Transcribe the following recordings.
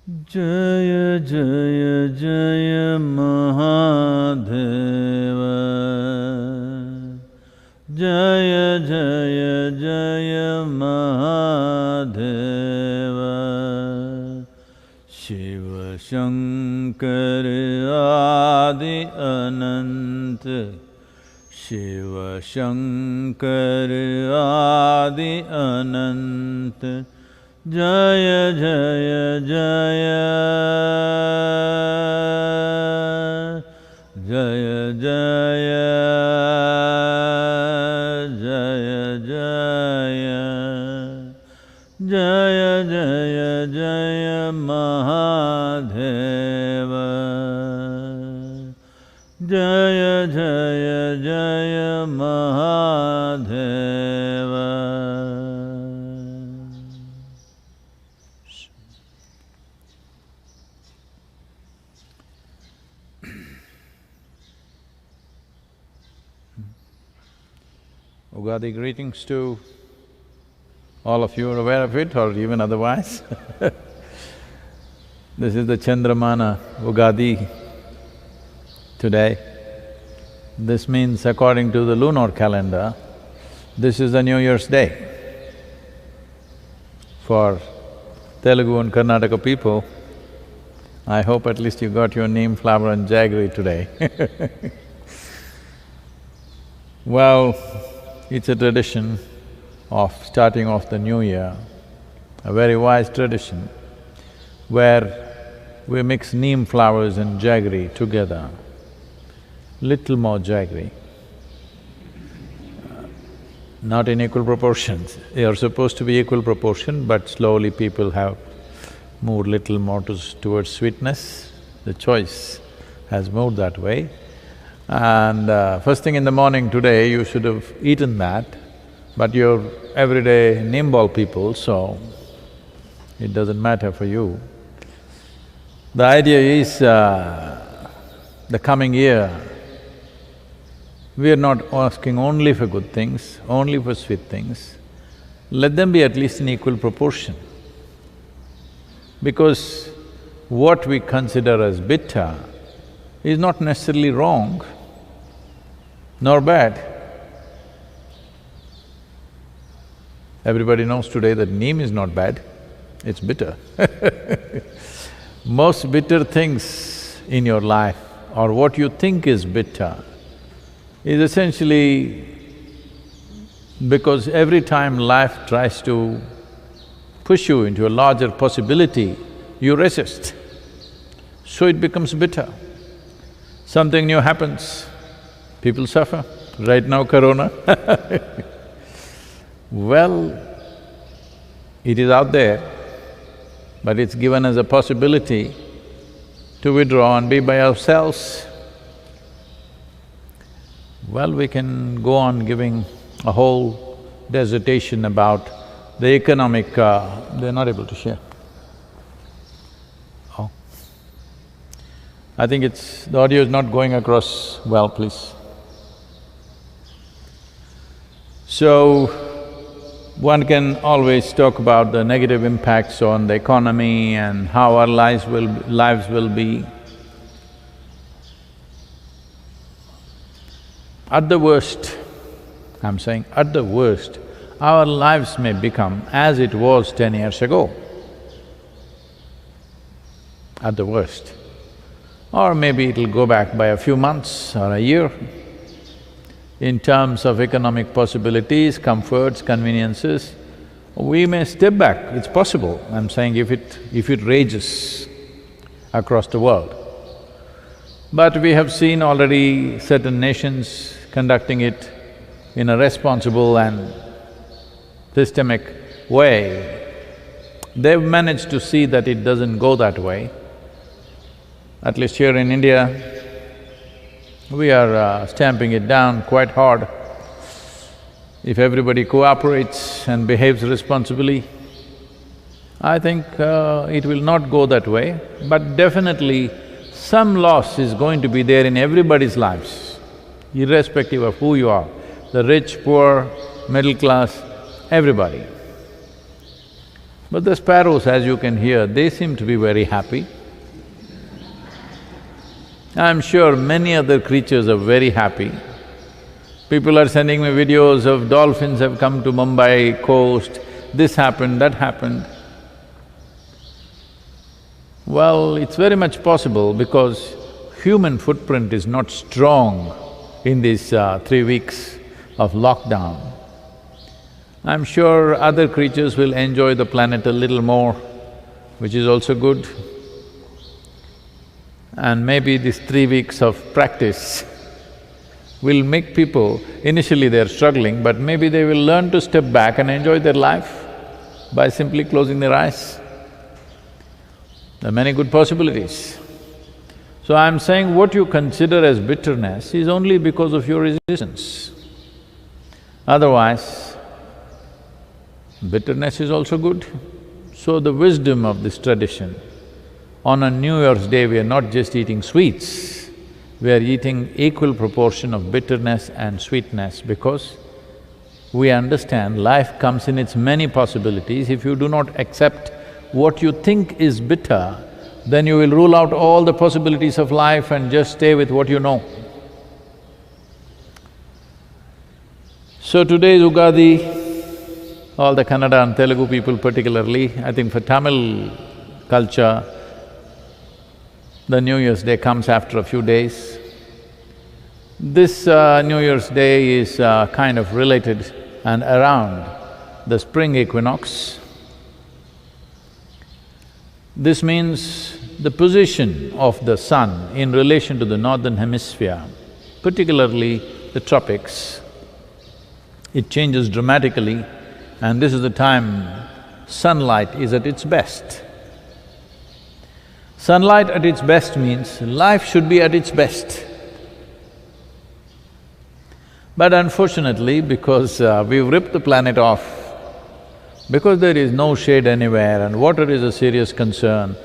Jaya Jaya Jaya Mahadeva Jaya Jaya Jaya Mahadeva Shiva Shankara Adi Ananta Shiva Shankara Adi Ananta Jaya Jaya Jaya Jaya Jaya Jaya Jaya Jaya Jaya Jaya Mahadeva Jaya Jaya Jaya Mahadeva. Ugadi greetings to all of you are aware of it or even otherwise. This is the Chandramana Ugadi today. This means according to the lunar calendar, this is the New Year's Day. For Telugu and Karnataka people, I hope at least you got your neem, flower and jaggery today. Well, it's a tradition of starting off the new year, a very wise tradition, where we mix neem flowers and jaggery together, little more jaggery, not in equal proportions. They are supposed to be equal proportion, but slowly people have moved little more towards sweetness. The choice has moved that way. And first thing in the morning today, you should have eaten that, but you're everyday neem ball people, so it doesn't matter for you. The idea is, the coming year, we are not asking only for good things, only for sweet things. Let them be at least in equal proportion. Because what we consider as bitter is not necessarily wrong nor bad. Everybody knows today that neem is not bad, it's bitter. Most bitter things in your life, or what you think is bitter, is essentially because every time life tries to push you into a larger possibility, you resist, so it becomes bitter. Something new happens, people suffer. Right now, corona. Well, it is out there, but it's given as a possibility to withdraw and be by ourselves. Well, we can go on giving a whole dissertation about the economic… they're not able to share. Oh. I think the audio is not going across well, please. So, one can always talk about the negative impacts on the economy and how our lives will be. At the worst, I'm saying at the worst, our lives may become as it was 10 years ago, at the worst. Or maybe it'll go back by a few months or a year. In terms of economic possibilities, comforts, conveniences, we may step back, it's possible. I'm saying if it rages across the world. But we have seen already certain nations conducting it in a responsible and systemic way. They've managed to see that it doesn't go that way. At least here in India, we are stamping it down quite hard. If everybody cooperates and behaves responsibly, I think it will not go that way, but definitely some loss is going to be there in everybody's lives, irrespective of who you are, the rich, poor, middle class, everybody. But the sparrows, as you can hear, they seem to be very happy. I'm sure many other creatures are very happy. People are sending me videos of dolphins have come to Mumbai coast, this happened, that happened. Well, it's very much possible because human footprint is not strong in these 3 weeks of lockdown. I'm sure other creatures will enjoy the planet a little more, which is also good. And maybe these 3 weeks of practice will make people… initially they're struggling, but maybe they will learn to step back and enjoy their life by simply closing their eyes. There are many good possibilities. So I'm saying what you consider as bitterness is only because of your resistance. Otherwise, bitterness is also good. So the wisdom of this tradition, on a New Year's Day we are not just eating sweets, we are eating equal proportion of bitterness and sweetness because we understand life comes in its many possibilities. If you do not accept what you think is bitter, then you will rule out all the possibilities of life and just stay with what you know. So today is Ugadi, all the Kannada and Telugu people particularly, I think for Tamil culture, the New Year's Day comes after a few days. This New Year's Day is kind of related and around the spring equinox. This means the position of the sun in relation to the northern hemisphere, particularly the tropics, it changes dramatically, and this is the time sunlight is at its best. Sunlight at its best means life should be at its best. But unfortunately, because we've ripped the planet off, because there is no shade anywhere and water is a serious concern,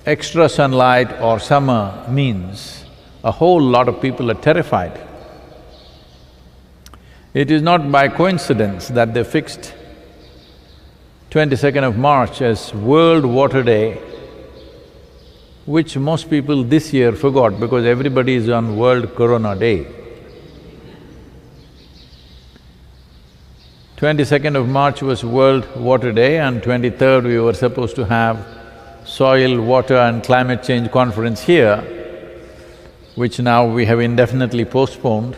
extra sunlight or summer means a whole lot of people are terrified. It is not by coincidence that they fixed 22nd of March as World Water Day, which most people this year forgot because everybody is on World Corona Day. 22nd of March was World Water Day and 23rd we were supposed to have Soil, Water and Climate Change Conference here, which now we have indefinitely postponed.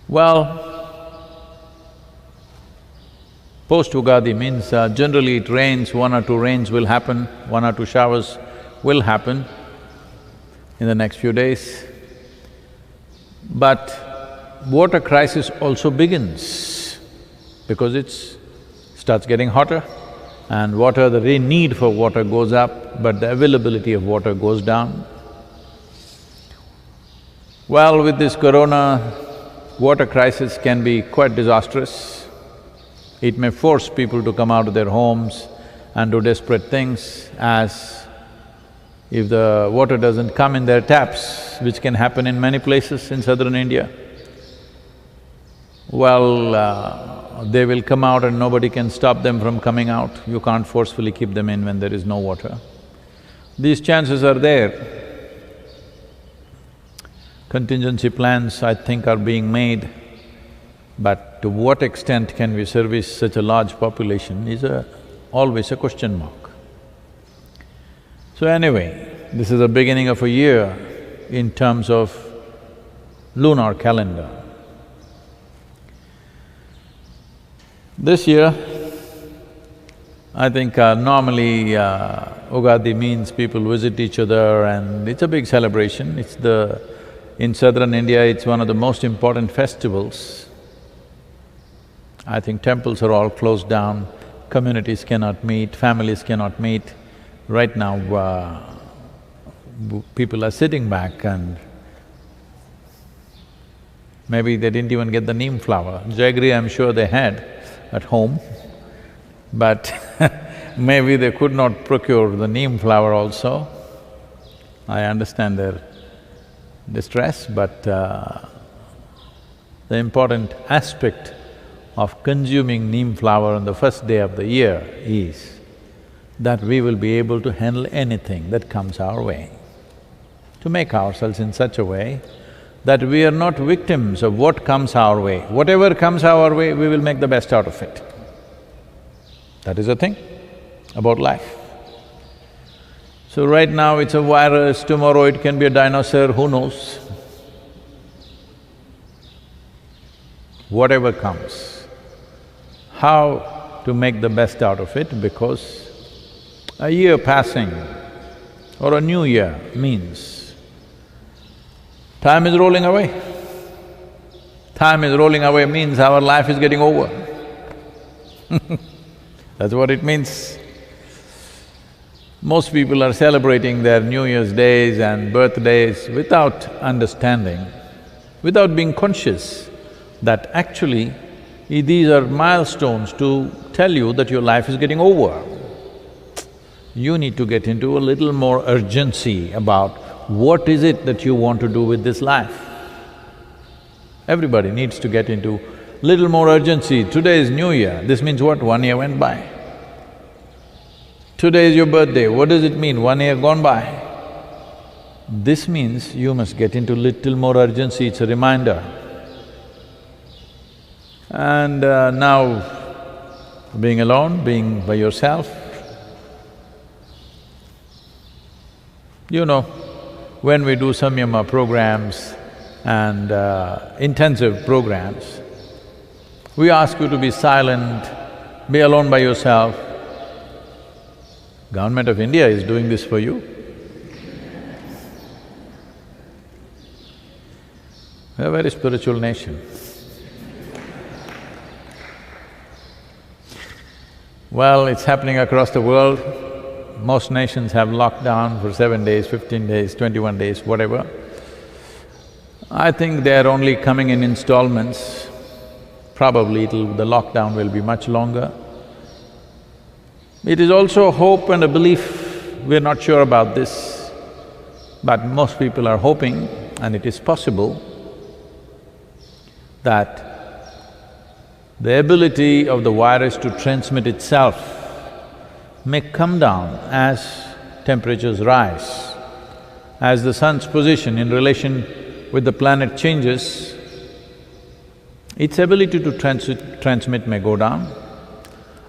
Well, post-Ugadi means generally it rains, 1 or 2 rains will happen, 1 or 2 showers will happen in the next few days. But water crisis also begins because it starts getting hotter and the need for water goes up, but the availability of water goes down. Well, with this corona, water crisis can be quite disastrous. It may force people to come out of their homes and do desperate things, as if the water doesn't come in their taps, which can happen in many places in southern India. Well, they will come out and nobody can stop them from coming out. You can't forcefully keep them in when there is no water. These chances are there. Contingency plans, I think, are being made, but to what extent can we service such a large population is always a question mark. So anyway, this is the beginning of a year in terms of lunar calendar. This year, I think normally Ugadi means people visit each other and it's a big celebration. In southern India, it's one of the most important festivals. I think temples are all closed down, communities cannot meet, families cannot meet. Right now, people are sitting back and maybe they didn't even get the neem flower. Jaggery, I'm sure they had at home, but maybe they could not procure the neem flower also. I understand their distress, but the important aspect of consuming neem flower on the first day of the year is that we will be able to handle anything that comes our way. To make ourselves in such a way that we are not victims of what comes our way. Whatever comes our way, we will make the best out of it. That is the thing about life. So right now it's a virus, tomorrow it can be a dinosaur, who knows? Whatever comes, how to make the best out of it, because a year passing or a new year means time is rolling away. Time is rolling away means our life is getting over. That's what it means. Most people are celebrating their New Year's days and birthdays without understanding, without being conscious that actually these are milestones to tell you that your life is getting over. You need to get into a little more urgency about what is it that you want to do with this life. Everybody needs to get into little more urgency. Today is New Year, this means what? 1 year went by. Today is your birthday, what does it mean? 1 year gone by. This means you must get into little more urgency, it's a reminder. And now, being alone, being by yourself, you know, when we do samyama programs and intensive programs, we ask you to be silent, be alone by yourself. Government of India is doing this for you. We're a very spiritual nation. Well, it's happening across the world. Most nations have lockdown for 7 days, 15 days, 21 days, whatever. I think they're only coming in installments. Probably the lockdown will be much longer. It is also a hope and a belief, we're not sure about this, but most people are hoping, and it is possible, that the ability of the virus to transmit itself may come down as temperatures rise. As the sun's position in relation with the planet changes, its ability to transmit may go down.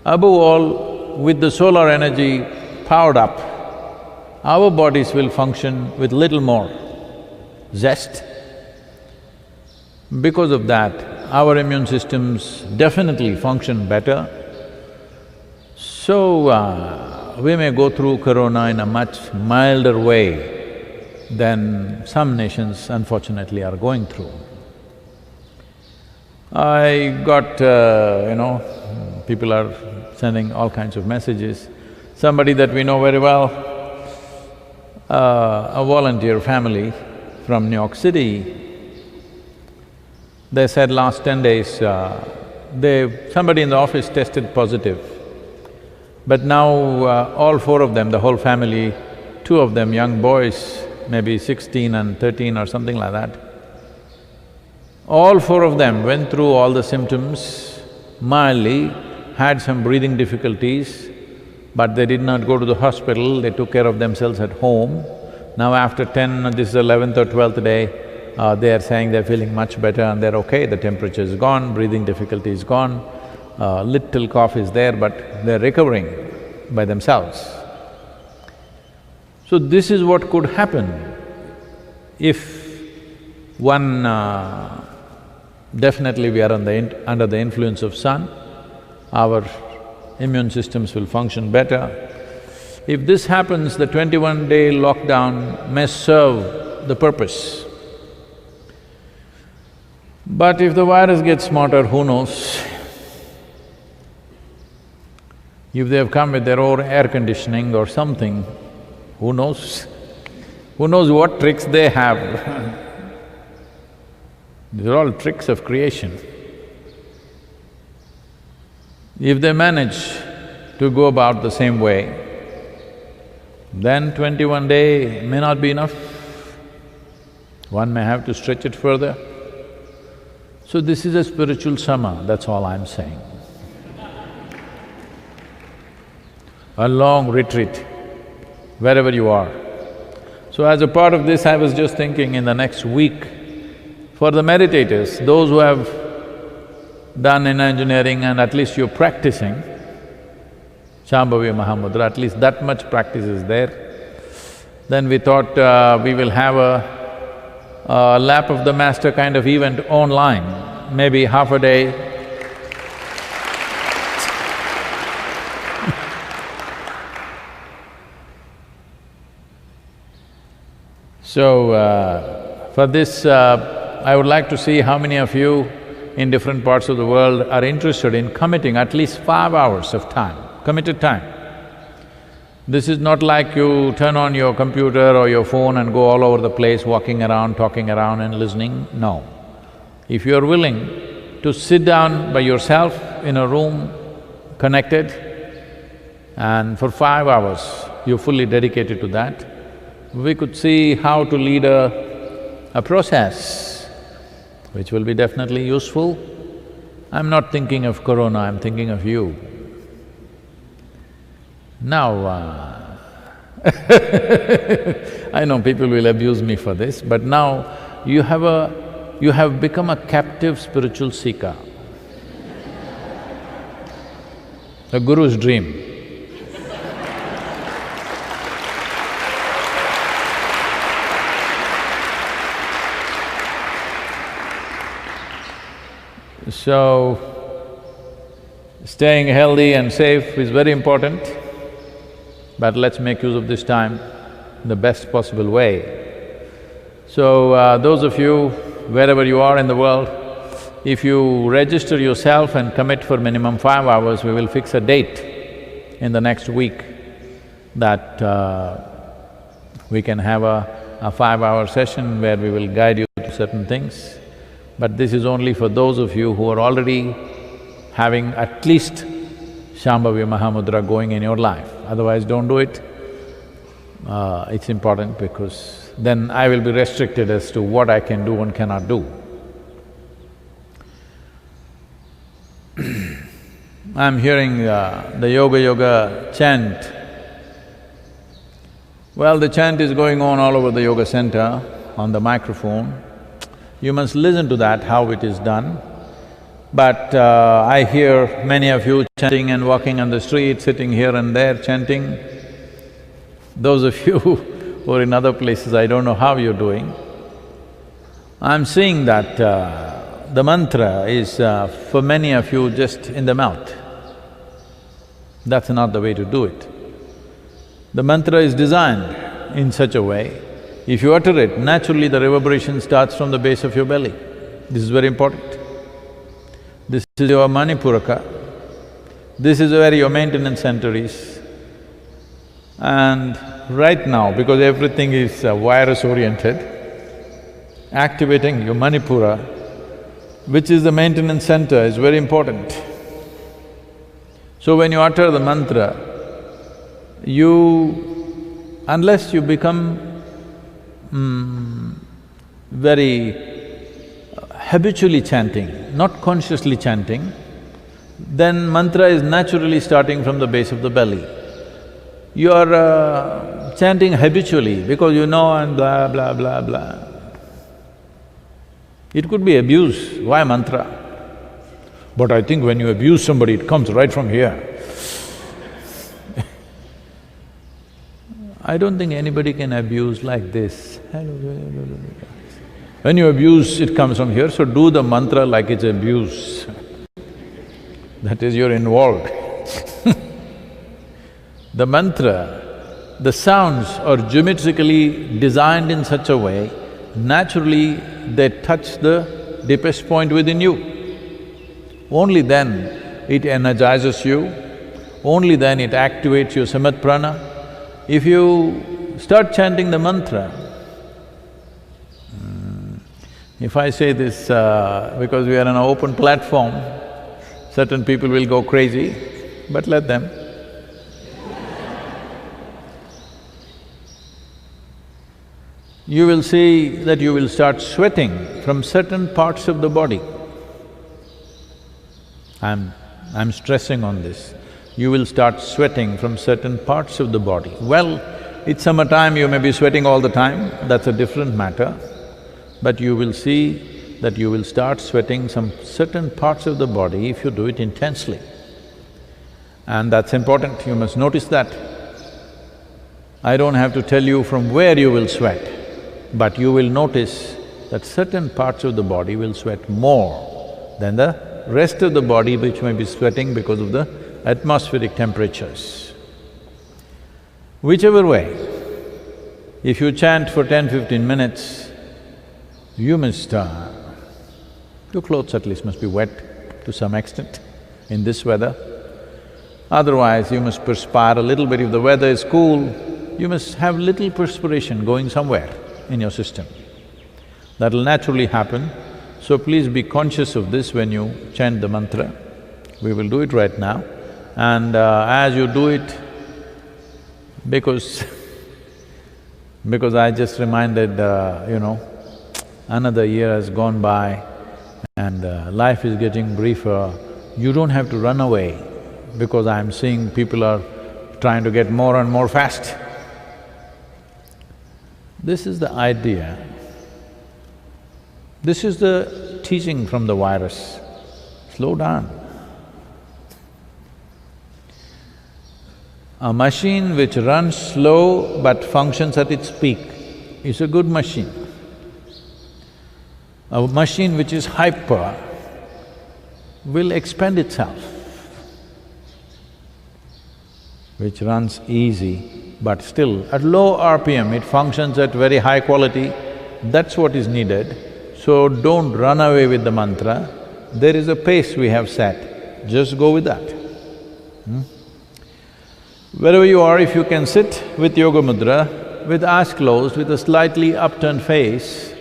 Above all, with the solar energy powered up, our bodies will function with little more zest. Because of that, our immune systems definitely function better. So, we may go through corona in a much milder way than some nations unfortunately are going through. I got, people are sending all kinds of messages. Somebody that we know very well, a volunteer family from New York City, they said last 10 days, somebody in the office tested positive. But now all four of them, the whole family, two of them young boys, maybe 16 and 13 or something like that, all four of them went through all the symptoms mildly, had some breathing difficulties, but they did not go to the hospital, they took care of themselves at home. Now after 10, this is 11th or 12th day, they are saying they're feeling much better and they're okay, the temperature is gone, breathing difficulty is gone, little cough is there, but they're recovering by themselves. So this is what could happen if one… definitely we are under the influence of sun, our immune systems will function better. If this happens, the 21-day lockdown may serve the purpose. But if the virus gets smarter, who knows? If they have come with their own air conditioning or something, who knows? Who knows what tricks they have? These are all tricks of creation. If they manage to go about the same way, then 21 day may not be enough. One may have to stretch it further. So this is a spiritual summer, that's all I'm saying. A long retreat, wherever you are. So as a part of this, I was just thinking in the next week, for the meditators, those who have done in engineering and at least you're practicing Shambhavi Mahamudra, at least that much practice is there. Then we thought we will have a lap of the master kind of event online, maybe half a day. So, for this, I would like to see how many of you in different parts of the world are interested in committing at least 5 hours of time, committed time. This is not like you turn on your computer or your phone and go all over the place walking around, talking around and listening, no. If you're willing to sit down by yourself in a room, connected, and for 5 hours you're fully dedicated to that, we could see how to lead a process which will be definitely useful. I'm not thinking of corona, I'm thinking of you. Now, I know people will abuse me for this, but now you have become a captive spiritual seeker. A guru's dream. So, staying healthy and safe is very important, but let's make use of this time in the best possible way. So, those of you, wherever you are in the world, if you register yourself and commit for minimum 5 hours, we will fix a date in the next week that we can have a 5-hour session where we will guide you to certain things. But this is only for those of you who are already having at least Shambhavi Mahamudra going in your life, otherwise don't do it. It's important because then I will be restricted as to what I can do and cannot do. I'm hearing the yoga chant. Well, the chant is going on all over the yoga center on the microphone. You must listen to that, how it is done. But I hear many of you chanting and walking on the street, sitting here and there chanting. Those of you who are in other places, I don't know how you're doing. I'm seeing that the mantra is for many of you just in the mouth. That's not the way to do it. The mantra is designed in such a way, if you utter it, naturally the reverberation starts from the base of your belly. This is very important. This is your Manipuraka. This is where your maintenance center is. And right now, because everything is virus-oriented, activating your Manipura, which is the maintenance center, is very important. So when you utter the mantra, unless you become very habitually chanting, not consciously chanting, then mantra is naturally starting from the base of the belly. You are chanting habitually because you know and blah, blah, blah, blah. It could be abuse, why mantra? But I think when you abuse somebody, it comes right from here. I don't think anybody can abuse like this. When you abuse, it comes from here, so do the mantra like it's abuse. That is, you're involved. The mantra, the sounds are geometrically designed in such a way, naturally they touch the deepest point within you. Only then it energizes you, only then it activates your samat prana. If you start chanting the mantra, if I say this because we are on an open platform, certain people will go crazy, but let them. You will see that you will start sweating from certain parts of the body. I'm stressing on this. You will start sweating from certain parts of the body. Well, it's summertime, you may be sweating all the time, that's a different matter. But you will see that you will start sweating some certain parts of the body if you do it intensely. And that's important, you must notice that. I don't have to tell you from where you will sweat, but you will notice that certain parts of the body will sweat more than the rest of the body which may be sweating because of the atmospheric temperatures. Whichever way, if you chant for 10-15 minutes, you must… your clothes at least must be wet to some extent in this weather. Otherwise, you must perspire a little bit. If the weather is cool, you must have little perspiration going somewhere in your system. That'll naturally happen, so please be conscious of this when you chant the mantra. We will do it right now. And as you do it, because I just reminded, another year has gone by and life is getting briefer, you don't have to run away because I'm seeing people are trying to get more and more fast. This is the idea. This is the teaching from the virus. Slow down. A machine which runs slow but functions at its peak is a good machine. A machine which is hyper will expend itself. Which runs easy, but still at low RPM it functions at very high quality, that's what is needed. So don't run away with the mantra, there is a pace we have set, just go with that. Wherever you are, if you can sit with yoga mudra, with eyes closed, with a slightly upturned face,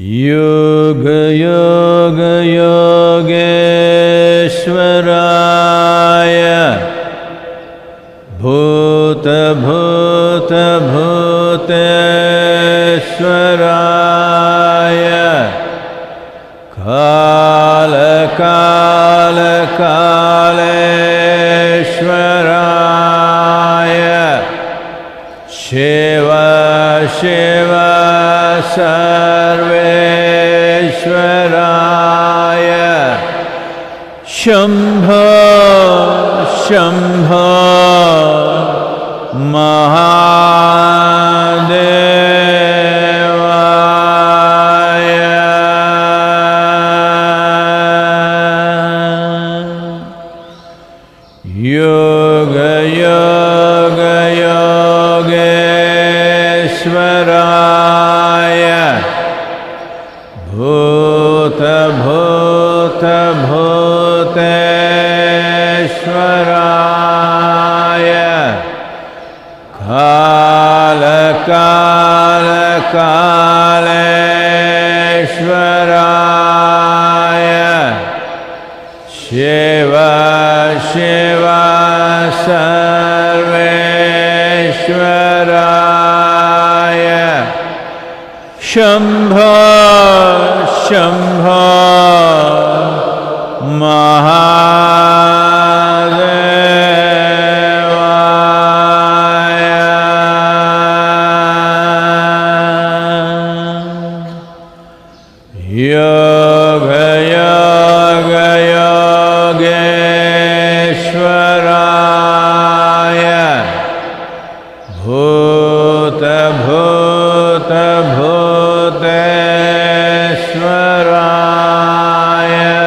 Yoga Yoga Yogeshwaraya Bhuta Bhuta Bhuteshwaraya Kala Kala Kaleshwaraya Shiva Shiva Sarveshwaraya Shambho Shambho Mahadevaya Yoga Yoga Yogeshwaraya Bhuta Bhuta Bhuteshwaraya Kala Kala Kaleshwaraya Shiva Shiva Sarveshwaraya Shambho Shambho Mahadevaya Yoga Yoga Yogeshwaraya Bhuta Bhuta Bhuteshwaraya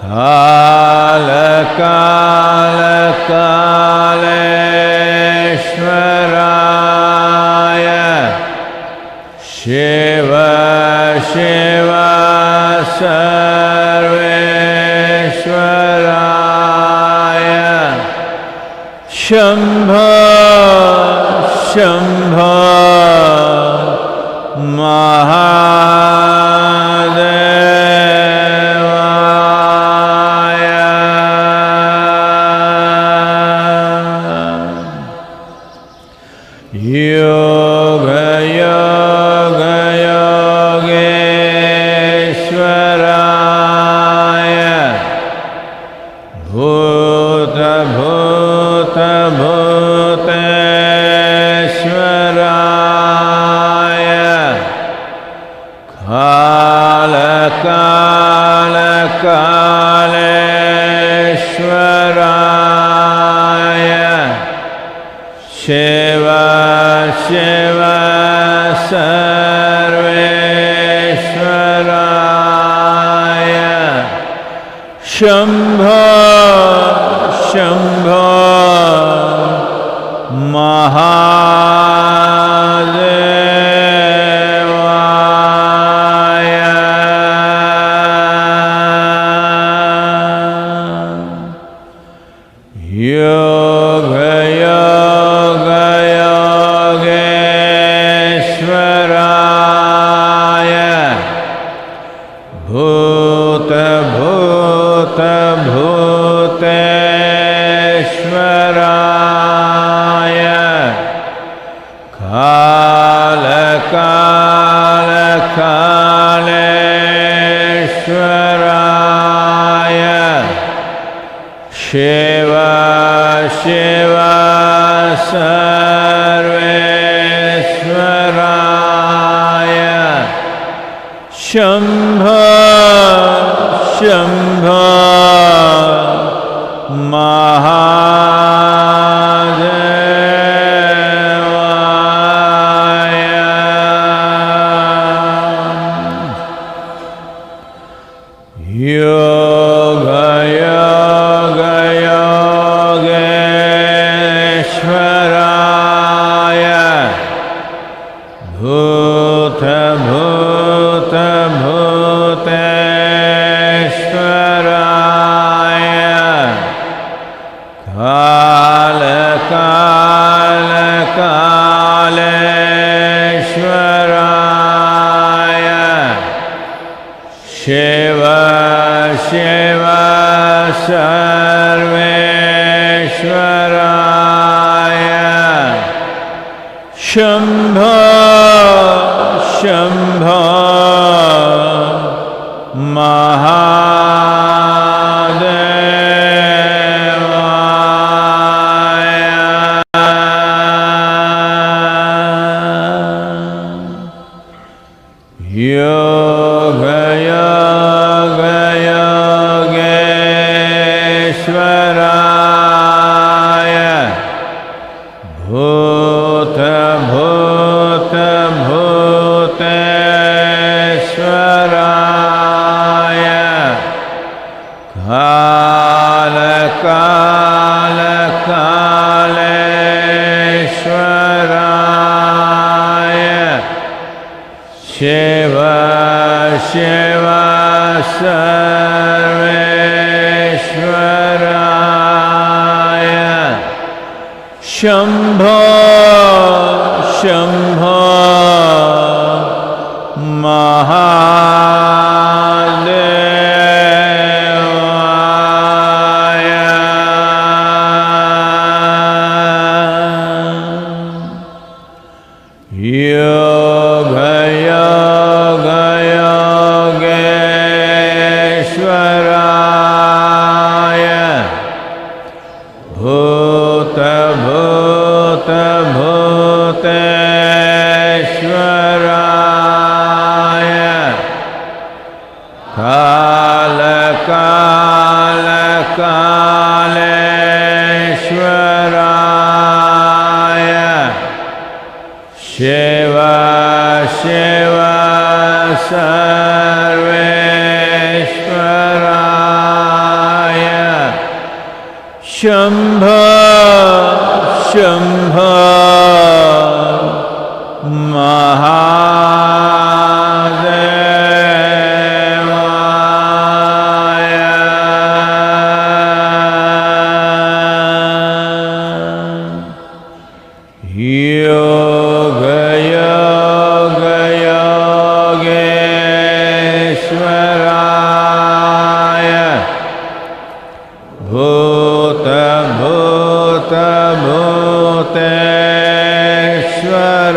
Kala Kala Kaleshwaraya Shiva Shiva Sarveshwaraya Shambho Shambho Mahadevaya Yoga सर्वेश्वराय Shambho Shambho महादेवाय योग योग योगेश्वराय भूत भूत भूतेश्वराय काल काल कालेश्वराय शिव शिव सर्वेश्वराय शम्भो शम्भो महादेवाय योग योग योगेश्वराय भूत भूत भूतेश्वराय काल काल कालेश्वराय शिव शिव सर्वेश्वराय शम्भो शम्भो महादेवाय योग योग योगेश्वराय भूत भूत भूतेश्वराय काल काल कालेश्वराय शिव शिव सर्वेश्वराय शम्भो शम्भो महादेवाय योग योग योगेश्वराय भूत भूत भूतेश्वराय काल काल कालेश्वराय शिव शिव सर्वेश्वराय शम्भो शम्भो महादेवाय योग योग योगेश्वराय भूत भूत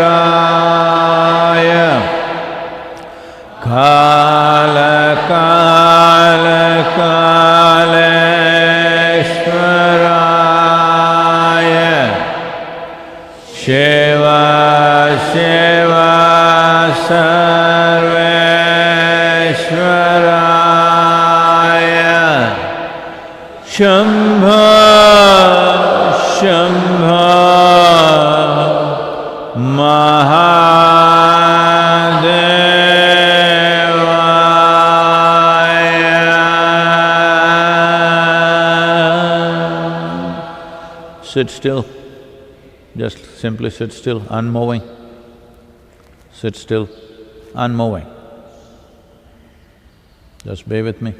भूतेश्वराय काल काल कालेश्वराय शिव शिव सर्वेश्वराय शम्भो शम्भो महादेवाय sit still. Just simply sit still, unmoving. Sit still, unmoving. Just be with me.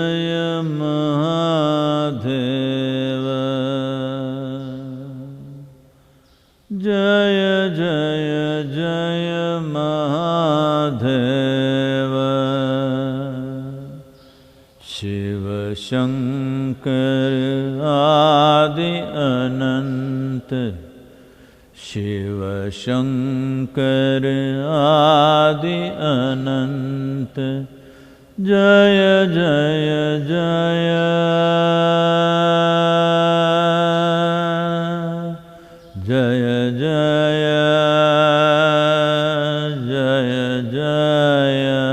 Jaya Mahadeva. Jaya Jaya Jaya Mahadeva. Shiva Shankar Adi Ananta. Shiva Shankar Adi Ananta. Jaya Jaya Jaya. Jaya Jaya. Jaya Jaya.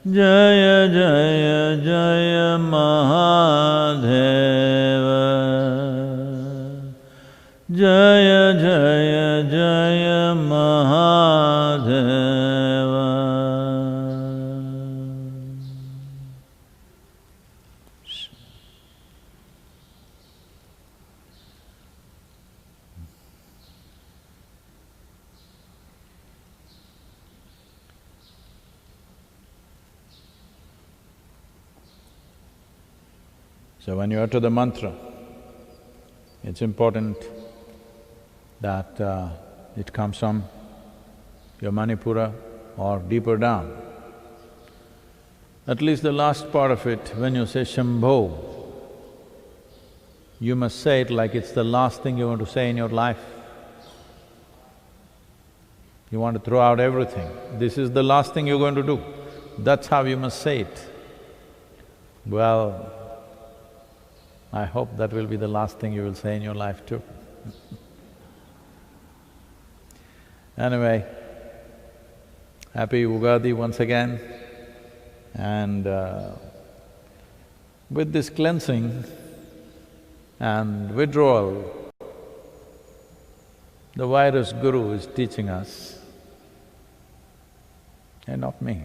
Jaya Jaya Jaya Mahadeva. Jaya Jaya Jaya Mahadeva. So when you utter the mantra, it's important that it comes from your Manipura or deeper down. At least the last part of it, when you say Shambho, you must say it like it's the last thing you want to say in your life. You want to throw out everything. This is the last thing you're going to do. That's how you must say it. Well, I hope that will be the last thing you will say in your life too. Anyway, happy Ugadi once again, and with this cleansing and withdrawal, the virus guru is teaching us, and not me.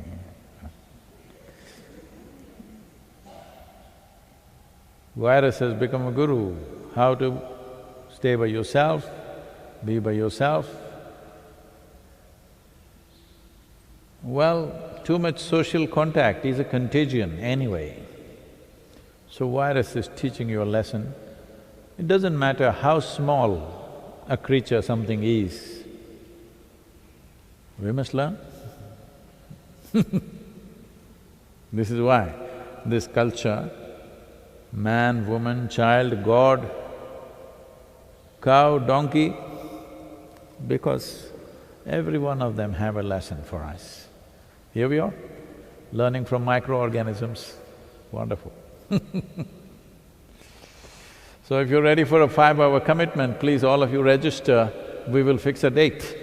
Virus has become a guru, how to stay by yourself, be by yourself. Well, too much social contact is a contagion anyway. So virus is teaching you a lesson. It doesn't matter how small a creature something is, we must learn. This is why this culture, man, woman, child, God, cow, donkey, because every one of them have a lesson for us. Here we are, learning from microorganisms, wonderful. So if you're ready for a 5-hour commitment, please all of you register, we will fix a date.